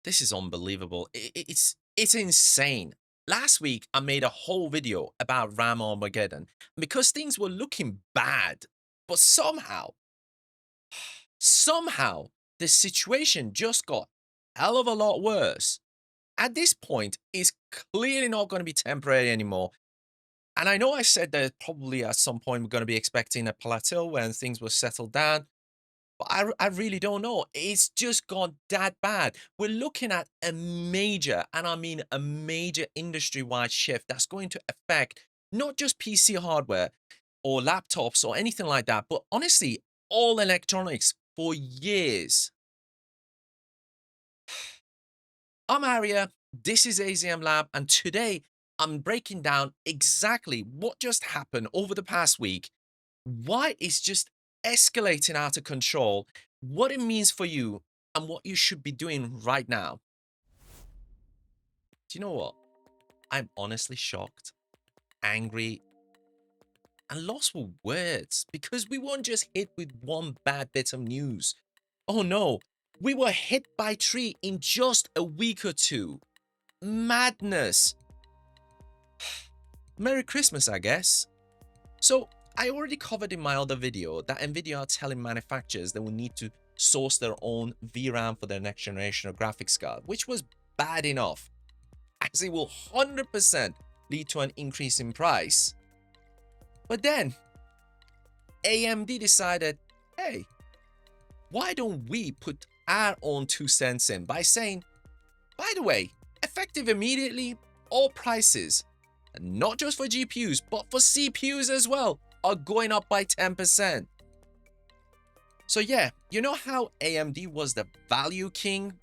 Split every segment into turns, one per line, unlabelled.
This is unbelievable. It's insane. Last week, I made a whole video about RAM Armageddon because things were looking bad, but somehow, the situation just got a hell of a lot worse. At this point, it's clearly not going to be temporary anymore. And I know I said that probably at some point we're going to be expecting a plateau when things will settle down. But I really don't know. It's just gone that bad. We're looking at a major, and I mean a major industry-wide shift that's going to affect not just PC hardware or laptops or anything like that, but honestly, all electronics for years. I'm Aria, this is AZM Lab, and today I'm breaking down exactly what just happened over the past week, why it's just escalating out of control, what it means for you, and what you should be doing right now. Do you know what? I'm honestly shocked, angry, and lost for words because we weren't just hit with one bad bit of news. Oh no, we were hit by three in just a week or two. Madness. Merry Christmas, I guess. So, I already covered in my other video that Nvidia are telling manufacturers they will need to source their own VRAM for their next generation of graphics card, which was bad enough, as it will 100% lead to an increase in price. But then, AMD decided, hey, why don't we put our own 2 cents in by saying, by the way, effective immediately, all prices, and not just for GPUs, but for CPUs as well, are going up by 10%. So yeah, you know how AMD was the value king?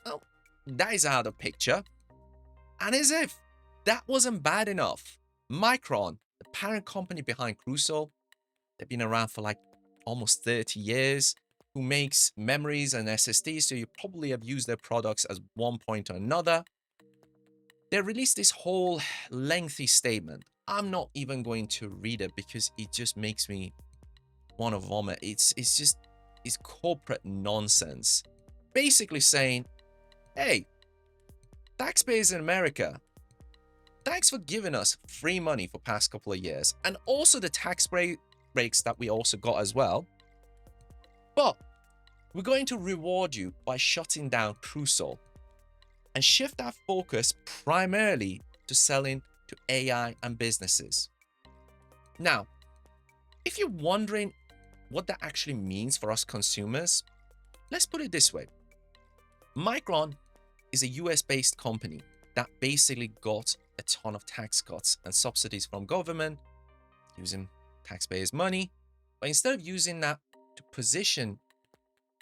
Well, that is out of picture. And as if that wasn't bad enough, Micron, the parent company behind Crusoe, they've been around for like almost 30 years, who makes memories and SSDs, so you probably have used their products at one point or another. They released this whole lengthy statement. I'm not even going to read it because it just makes me want to vomit. It's corporate nonsense. Basically saying, hey, taxpayers in America, thanks for giving us free money for past couple of years, and also the tax breaks that we also got as well. But we're going to reward you by shutting down Crusoe and shift our focus primarily to selling to AI and businesses. Now, if you're wondering what that actually means for us consumers, let's put it this way. Micron is a US-based company that basically got a ton of tax cuts and subsidies from government using taxpayers' money, but instead of using that to position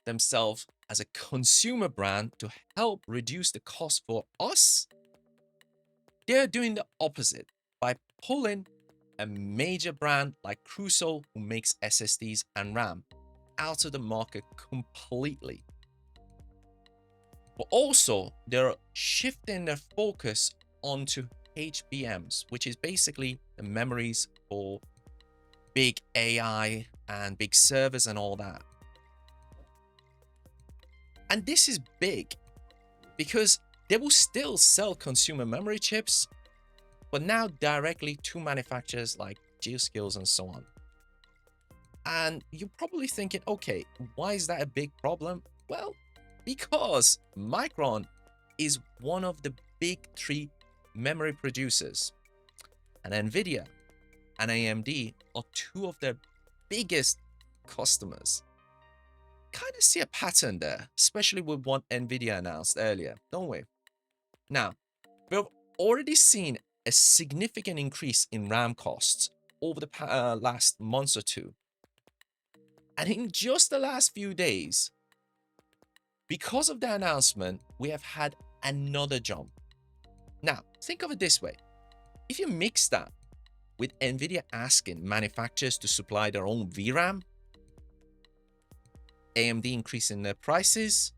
themselves as a consumer brand to help reduce the cost for us, they're doing the opposite by pulling a major brand like Crusoe, who makes SSDs and RAM, out of the market completely. But also, they're shifting their focus onto HBMs, which is basically the memories for big AI and big servers and all that. And this is big because they will still sell consumer memory chips, but now directly to manufacturers like Geoskills and so on. And you're probably thinking, okay, why is that a big problem? Well, because Micron is one of the big three memory producers, and Nvidia and AMD are two of their biggest customers. Kind of see a pattern there, especially with what Nvidia announced earlier, don't we? Now, we've already seen a significant increase in RAM costs over the last months or two. And in just the last few days, because of the announcement, we have had another jump. Now, think of it this way. If you mix that with Nvidia asking manufacturers to supply their own VRAM, AMD increasing their prices,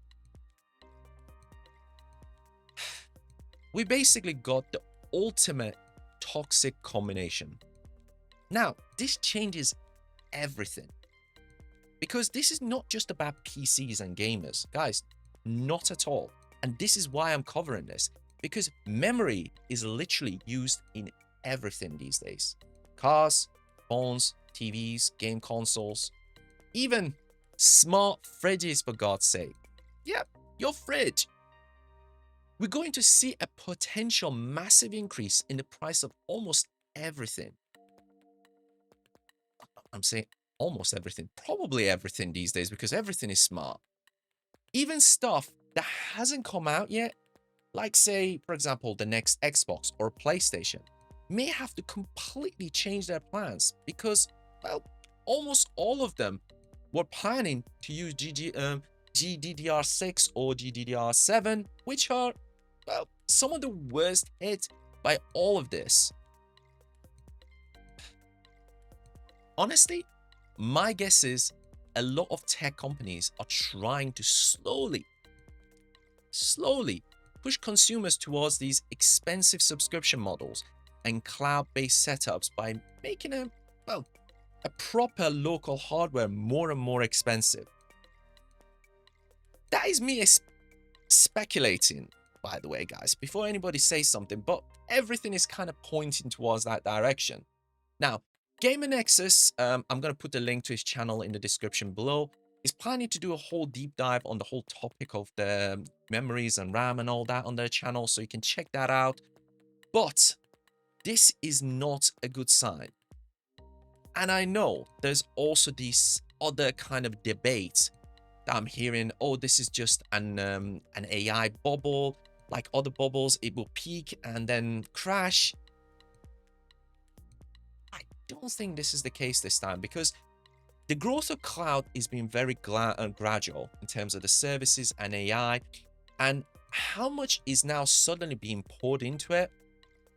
we basically got the ultimate toxic combination. Now, this changes everything, because this is not just about PCs and gamers. Guys, not at all. And this is why I'm covering this, because memory is literally used in everything these days. Cars, phones, TVs, game consoles, even smart fridges, for God's sake. Yep, your fridge. We're going to see a potential massive increase in the price of almost everything. I'm saying almost everything, probably everything these days, because everything is smart. Even stuff that hasn't come out yet, like say, for example, the next Xbox or PlayStation, may have to completely change their plans because, well, almost all of them were planning to use GDDR6 or GDDR7, which are, well, some of the worst hit by all of this. Honestly, my guess is a lot of tech companies are trying to slowly push consumers towards these expensive subscription models and cloud-based setups by making a proper local hardware more and more expensive. That is me speculating, by the way, guys, before anybody says something, but everything is kind of pointing towards that direction. Now, Gamer Nexus, I'm going to put the link to his channel in the description below, is planning to do a whole deep dive on the whole topic of the memories and RAM and all that on their channel, so you can check that out. But this is not a good sign. And I know there's also this other kind of debate that I'm hearing, oh, this is just an AI bubble, like other bubbles, it will peak and then crash. I don't think this is the case this time, because the growth of cloud is being very gradual in terms of the services and AI, and how much is now suddenly being poured into it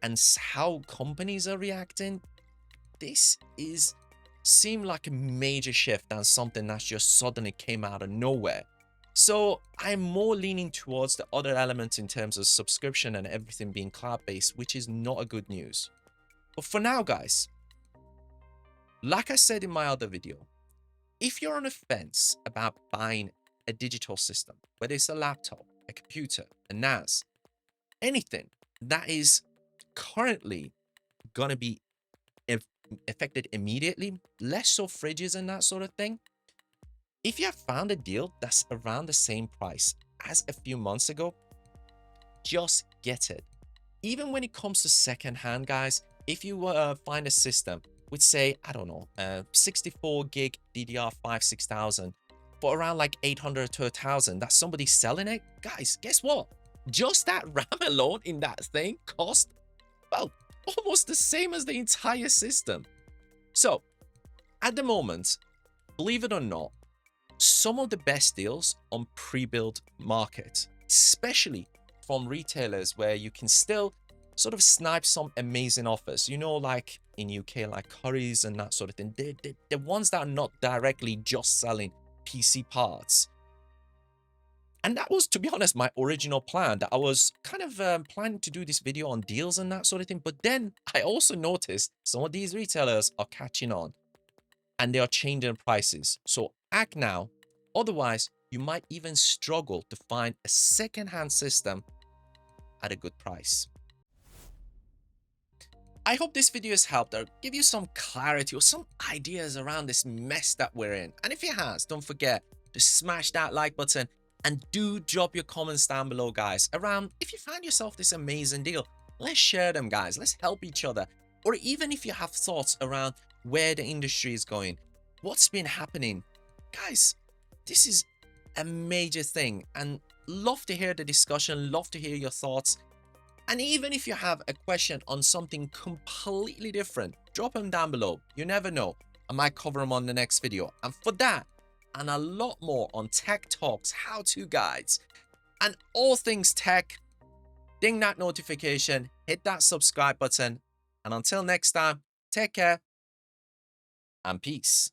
and how companies are reacting. This seemed like a major shift than something that just suddenly came out of nowhere. So I'm more leaning towards the other elements in terms of subscription and everything being cloud-based, which is not a good news. But for now, guys, like I said in my other video, if you're on a fence about buying a digital system, whether it's a laptop, a computer, a NAS, anything that is currently going to be affected immediately, less so fridges and that sort of thing, if you have found a deal that's around the same price as a few months ago, just get it. Even when it comes to secondhand, guys, if you find a system with, say, I don't know, 64 gig DDR5 6000 for around like 800 to 1000, that somebody's selling it, guys, guess what? Just that RAM alone in that thing cost, well, almost the same as the entire system. So at the moment, believe it or not, some of the best deals on pre-built market, especially from retailers where you can still sort of snipe some amazing offers, you know, like in UK, like Currys and that sort of thing. The ones that are not directly just selling PC parts. And that was, to be honest, my original plan, that I was kind of planning to do this video on deals and that sort of thing. But then I also noticed some of these retailers are catching on and they are changing prices. So act now. Otherwise, you might even struggle to find a second-hand system at a good price. I hope this video has helped or give you some clarity or some ideas around this mess that we're in. And if it has, don't forget to smash that like button. And do drop your comments down below, guys, around if you find yourself this amazing deal. Let's share them, guys. Let's help each other. Or even if you have thoughts around where the industry is going, what's been happening. Guys, this is a major thing, and love to hear the discussion, love to hear your thoughts. And even if you have a question on something completely different, drop them down below. You never know, I might cover them on the next video. And for that, and a lot more on tech talks, how-to guides, and all things tech, ding that notification, hit that subscribe button, and until next time, take care and peace.